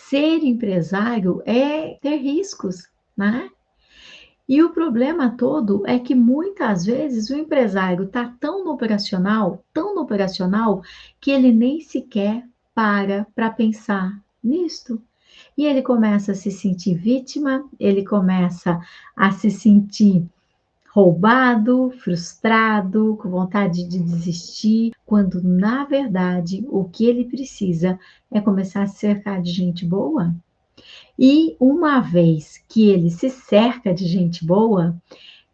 ser empresário é ter riscos, né? E o problema todo é que muitas vezes o empresário está tão no operacional, que ele nem sequer para pensar nisto. E ele começa a se sentir vítima, ele começa a se sentir roubado, frustrado, com vontade de desistir, quando na verdade o que ele precisa é começar a se cercar de gente boa. E uma vez que ele se cerca de gente boa,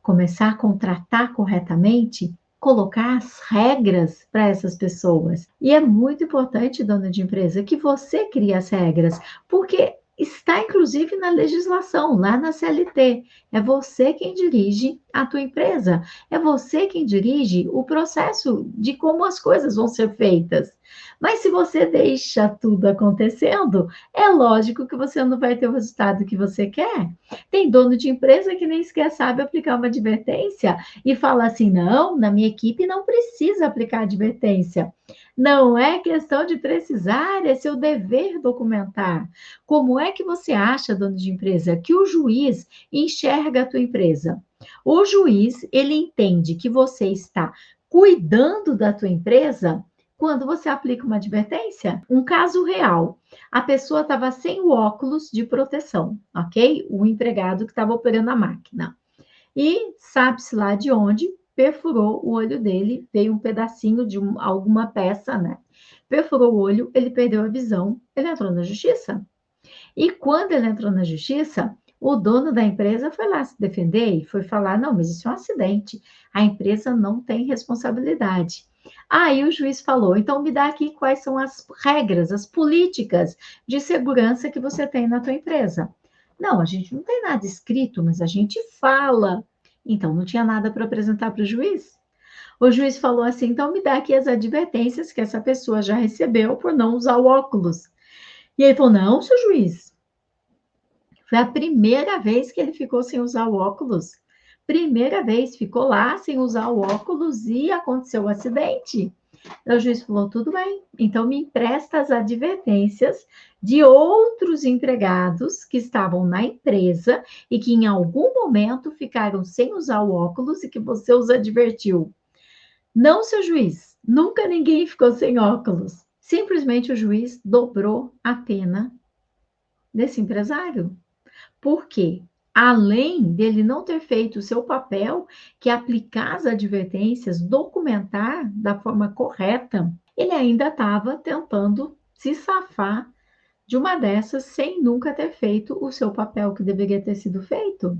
começar a contratar corretamente, colocar as regras para essas pessoas. E é muito importante, dona de empresa, que você crie as regras, porque está inclusive na legislação, lá na CLT. É você quem dirige a tua empresa, é você quem dirige o processo de como as coisas vão ser feitas. Mas se você deixa tudo acontecendo, é lógico que você não vai ter o resultado que você quer. Tem dono de empresa que nem sequer sabe aplicar uma advertência e fala assim: não, na minha equipe não precisa aplicar advertência. Não é questão de precisar, é seu dever documentar. Como é que você acha, dono de empresa, que o juiz enxerga a tua empresa? O juiz, ele entende que você está cuidando da tua empresa quando você aplica uma advertência. Um caso real. A pessoa estava sem o óculos de proteção, ok? O empregado que estava operando a máquina. E sabe-se lá de onde, perfurou o olho dele, veio um pedacinho de alguma peça, né? Perfurou o olho, ele perdeu a visão, ele entrou na justiça. E quando ele entrou na justiça, o dono da empresa foi lá se defender e foi falar: não, mas isso é um acidente, a empresa não tem responsabilidade. Aí o juiz falou: então me dá aqui quais são as regras, as políticas de segurança que você tem na tua empresa. Não, a gente não tem nada escrito, mas a gente fala. Então não tinha nada para apresentar para o juiz. O juiz falou assim: então me dá aqui as advertências que essa pessoa já recebeu por não usar o óculos. E ele falou: não, seu juiz, foi a primeira vez que ele ficou sem usar o óculos. Primeira vez, ficou lá sem usar o óculos e aconteceu o acidente. O juiz falou: tudo bem, então me empresta as advertências de outros empregados que estavam na empresa e que em algum momento ficaram sem usar o óculos e que você os advertiu. Não, seu juiz, nunca ninguém ficou sem óculos. Simplesmente o juiz dobrou a pena desse empresário. Por quê? Além dele não ter feito o seu papel, que é aplicar as advertências, documentar da forma correta, ele ainda estava tentando se safar de uma dessas sem nunca ter feito o seu papel que deveria ter sido feito.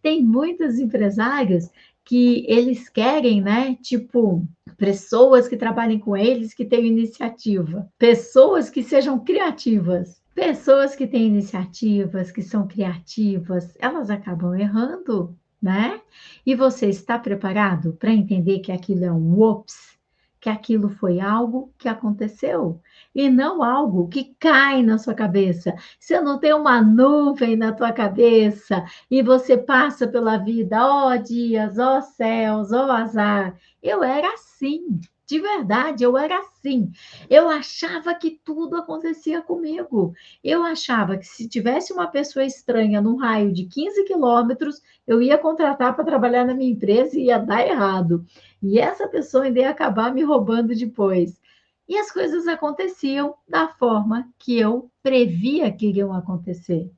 Tem muitos empresários que eles querem, né, tipo, pessoas que trabalhem com eles que tenham iniciativa, pessoas que sejam criativas. Pessoas que têm iniciativas, que são criativas, elas acabam errando, né? E você está preparado para entender que aquilo é um ops, que aquilo foi algo que aconteceu e não algo que cai na sua cabeça. Você não tem uma nuvem na tua cabeça e você passa pela vida, ó dias, ó céus, ó azar. Eu era assim. De verdade, eu era assim. Eu achava que tudo acontecia comigo. Eu achava que se tivesse uma pessoa estranha num raio de 15 quilômetros, eu ia contratar para trabalhar na minha empresa e ia dar errado. E essa pessoa ainda ia acabar me roubando depois. E as coisas aconteciam da forma que eu previa que iriam acontecer.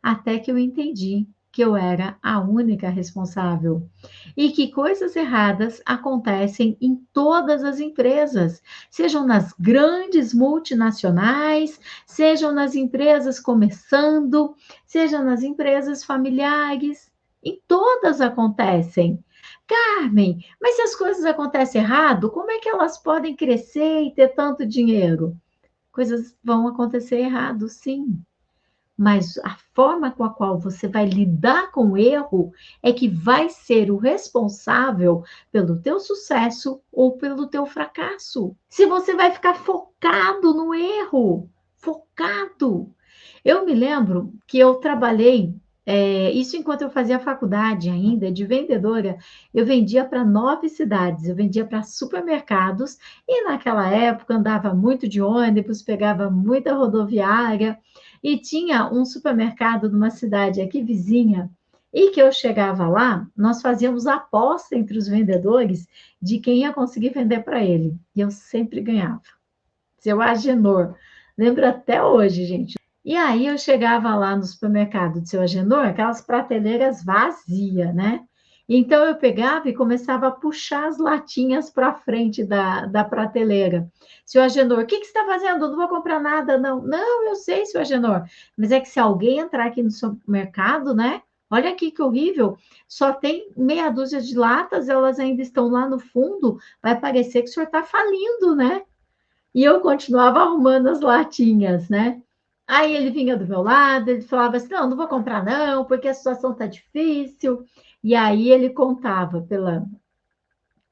Até que eu entendi que eu era a única responsável e que coisas erradas acontecem em todas as empresas, sejam nas grandes multinacionais, sejam nas empresas começando, sejam nas empresas familiares, em todas acontecem. Carmen, mas se as coisas acontecem errado, como é que elas podem crescer e ter tanto dinheiro? Coisas vão acontecer errado, sim, mas a forma com a qual você vai lidar com o erro é que vai ser o responsável pelo teu sucesso ou pelo teu fracasso. Se você vai ficar focado no erro, focado. Eu me lembro que eu trabalhei, isso enquanto eu fazia faculdade ainda, de vendedora, eu vendia para 9 cidades, eu vendia para supermercados, e naquela época andava muito de ônibus, pegava muita rodoviária, E tinha um supermercado numa cidade aqui vizinha, e que eu chegava lá, nós fazíamos aposta entre os vendedores de quem ia conseguir vender para ele. E eu sempre ganhava. Seu Agenor. Lembro até hoje, gente. E aí eu chegava lá no supermercado do seu Agenor, aquelas prateleiras vazias, né? Então eu pegava e começava a puxar as latinhas para frente da prateleira. Seu Agenor, o que você está fazendo? Eu não vou comprar nada, não. Não, eu sei, seu Agenor. Mas é que se alguém entrar aqui no supermercado, né? Olha aqui que horrível. Só tem meia dúzia de latas, elas ainda estão lá no fundo. Vai parecer que o senhor está falindo, né? E eu continuava arrumando as latinhas, né? Aí ele vinha do meu lado, ele falava assim: não, não vou comprar, não, porque a situação está difícil. E aí ele contava pela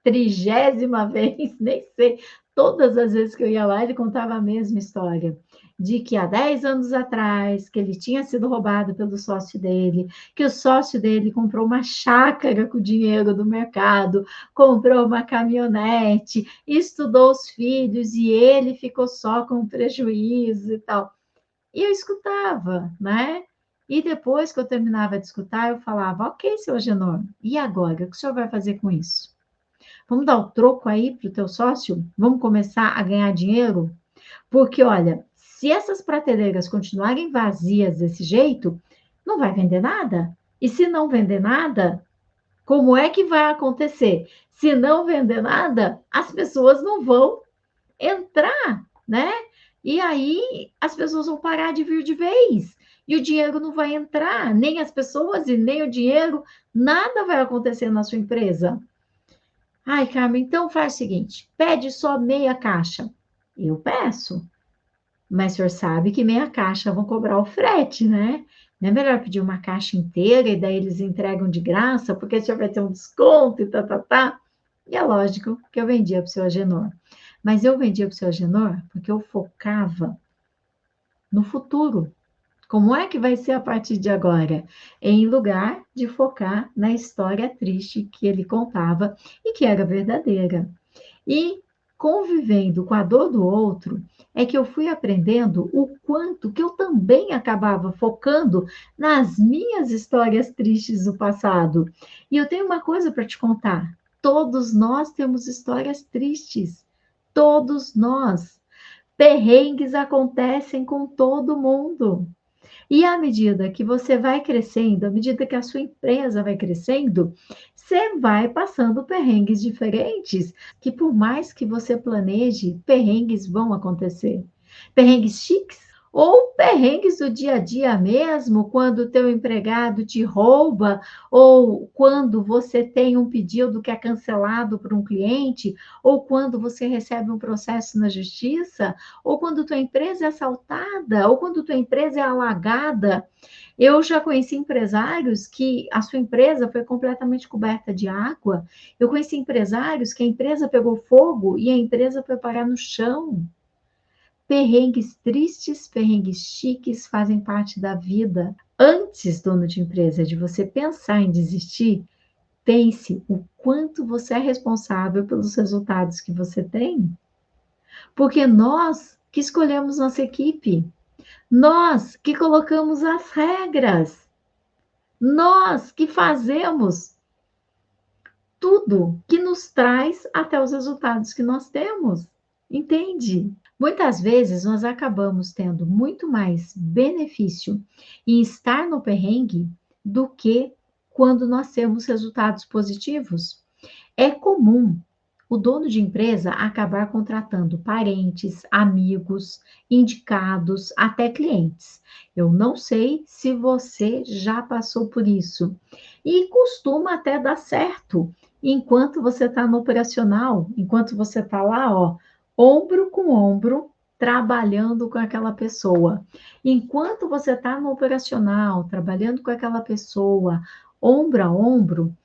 30ª vez, nem sei, todas as vezes que eu ia lá, ele contava a mesma história. De que há 10 anos atrás, que ele tinha sido roubado pelo sócio dele, que o sócio dele comprou uma chácara com o dinheiro do mercado, comprou uma caminhonete, estudou os filhos e ele ficou só com prejuízo e tal. E eu escutava, né? E depois que eu terminava de escutar, eu falava: ok, seu Agenor, e agora? O que o senhor vai fazer com isso? Vamos dar o troco aí para o teu sócio? Vamos começar a ganhar dinheiro? Porque, olha, se essas prateleiras continuarem vazias desse jeito, não vai vender nada. E se não vender nada, como é que vai acontecer? Se não vender nada, as pessoas não vão entrar, né? E aí as pessoas vão parar de vir de vez. E o dinheiro não vai entrar, nem as pessoas e nem o dinheiro, nada vai acontecer na sua empresa. Ai, Carmen, então faz o seguinte: pede só meia caixa. Eu peço, mas o senhor sabe que meia caixa vão cobrar o frete, né? Não é melhor pedir uma caixa inteira e daí eles entregam de graça, porque o senhor vai ter um desconto e tá, tá, tá. E é lógico que eu vendia para o seu Agenor. Mas eu vendia para o seu Agenor porque eu focava no futuro. Como é que vai ser a partir de agora? Em lugar de focar na história triste que ele contava e que era verdadeira. E convivendo com a dor do outro, é que eu fui aprendendo o quanto que eu também acabava focando nas minhas histórias tristes do passado. E eu tenho uma coisa para te contar: todos nós temos histórias tristes. Todos nós. Perrengues acontecem com todo mundo. E à medida que você vai crescendo, à medida que a sua empresa vai crescendo, você vai passando perrengues diferentes, que por mais que você planeje, perrengues vão acontecer. Perrengues chiques ou perrengues do dia a dia mesmo, quando o teu empregado te rouba, ou quando você tem um pedido que é cancelado por um cliente, ou quando você recebe um processo na justiça, ou quando tua empresa é assaltada, ou quando tua empresa é alagada. Eu já conheci empresários que a sua empresa foi completamente coberta de água. Eu conheci empresários que a empresa pegou fogo e a empresa foi parar no chão. Perrengues tristes, perrengues chiques fazem parte da vida. Antes, dono de empresa, de você pensar em desistir, pense o quanto você é responsável pelos resultados que você tem. Porque nós que escolhemos nossa equipe, nós que colocamos as regras, nós que fazemos tudo que nos traz até os resultados que nós temos. Entende? Muitas vezes nós acabamos tendo muito mais benefício em estar no perrengue do que quando nós temos resultados positivos. É comum o dono de empresa acabar contratando parentes, amigos, indicados, até clientes. Eu não sei se você já passou por isso. E costuma até dar certo enquanto você está no operacional, enquanto você está lá, ó, ombro com ombro, trabalhando com aquela pessoa. Enquanto você está no operacional, trabalhando com aquela pessoa, ombro a ombro,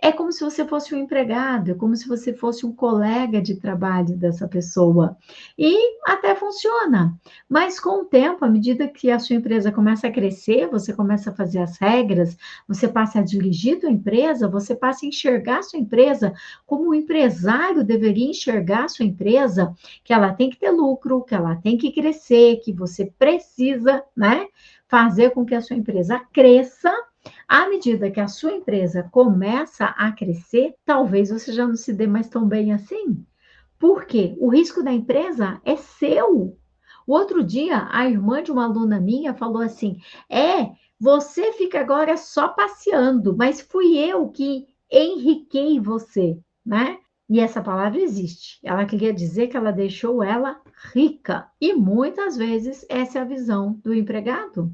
É como se você fosse um empregado, é como se você fosse um colega de trabalho dessa pessoa. E até funciona. Mas com o tempo, à medida que a sua empresa começa a crescer, você começa a fazer as regras, você passa a dirigir a sua empresa, você passa a enxergar a sua empresa como o empresário deveria enxergar a sua empresa, que ela tem que ter lucro, que ela tem que crescer, que você precisa, né, fazer com que a sua empresa cresça. À medida que a sua empresa começa a crescer, talvez você já não se dê mais tão bem assim. Por quê? O risco da empresa é seu. O outro dia, a irmã de uma aluna minha falou assim: você fica agora só passeando, mas fui eu que enriquei você, né? E essa palavra existe. Ela queria dizer que ela deixou ela rica. E muitas vezes essa é a visão do empregado.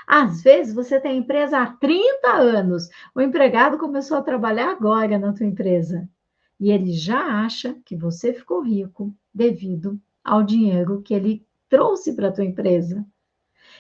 Às vezes você tem empresa há 30 anos, o empregado começou a trabalhar agora na tua empresa e ele já acha que você ficou rico devido ao dinheiro que ele trouxe para a tua empresa.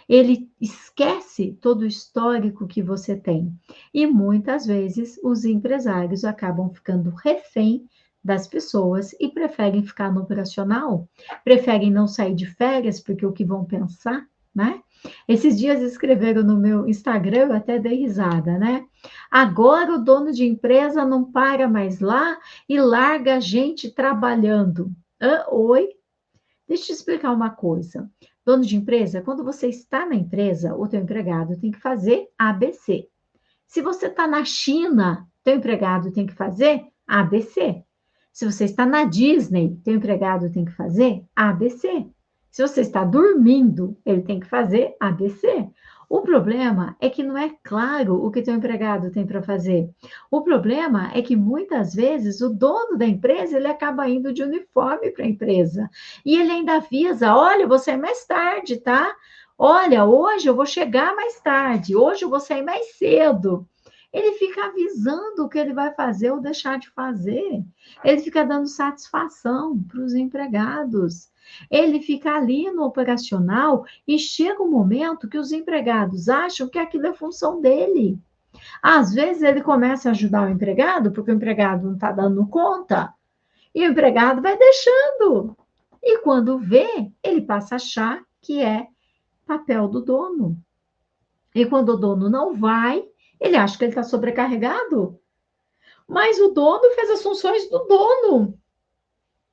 Ele esquece todo o histórico que você tem. E muitas vezes os empresários acabam ficando refém das pessoas e preferem ficar no operacional, preferem não sair de férias porque o que vão pensar, né? Esses dias escreveram no meu Instagram, eu até dei risada, né? Agora o dono de empresa não para mais lá e larga a gente trabalhando. Oi? Deixa eu te explicar uma coisa. Dono de empresa, quando você está na empresa, o teu empregado tem que fazer ABC. Se você está na China, teu empregado tem que fazer ABC. Se você está na Disney, teu empregado tem que fazer ABC. Se você está dormindo, ele tem que fazer ABC. O problema é que não é claro o que teu empregado tem para fazer. O problema é que muitas vezes o dono da empresa ele acaba indo de uniforme para a empresa e ele ainda avisa: olha, vou sair mais tarde, tá? Olha, hoje eu vou chegar mais tarde, hoje eu vou sair mais cedo. Ele fica avisando o que ele vai fazer ou deixar de fazer. Ele fica dando satisfação para os empregados. Ele fica ali no operacional e chega um momento que os empregados acham que aquilo é função dele. Às vezes ele começa a ajudar o empregado, porque o empregado não está dando conta, e o empregado vai deixando. E quando vê, ele passa a achar que é papel do dono. E quando o dono não vai, ele acha que ele está sobrecarregado. Mas o dono fez as funções do dono.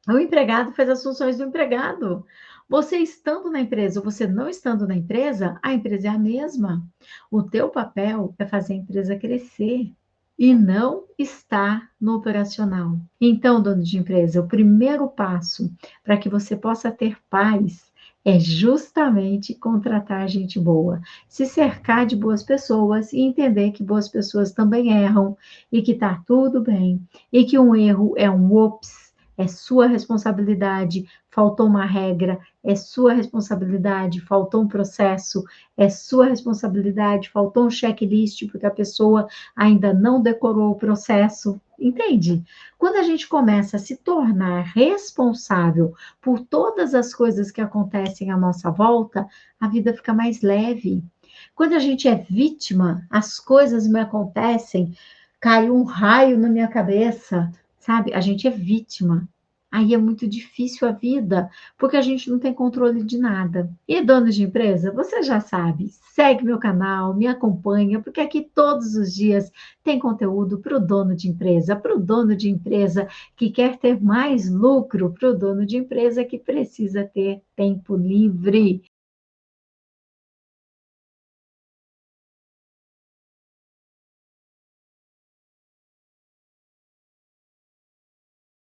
O empregado fez as funções do empregado. Você estando na empresa ou você não estando na empresa, a empresa é a mesma. O teu papel é fazer a empresa crescer e não estar no operacional. Então, dono de empresa, o primeiro passo para que você possa ter paz é justamente contratar gente boa, se cercar de boas pessoas e entender que boas pessoas também erram e que tá tudo bem e que um erro é um ops, é sua responsabilidade, faltou uma regra, é sua responsabilidade, faltou um processo, é sua responsabilidade, faltou um checklist porque a pessoa ainda não decorou o processo, entende? Quando a gente começa a se tornar responsável por todas as coisas que acontecem à nossa volta, a vida fica mais leve. Quando a gente é vítima, as coisas me acontecem, caiu um raio na minha cabeça, sabe? A gente é vítima. Aí é muito difícil a vida, porque a gente não tem controle de nada. E dono de empresa, você já sabe, segue meu canal, me acompanha, porque aqui todos os dias tem conteúdo para o dono de empresa que quer ter mais lucro, para o dono de empresa que precisa ter tempo livre.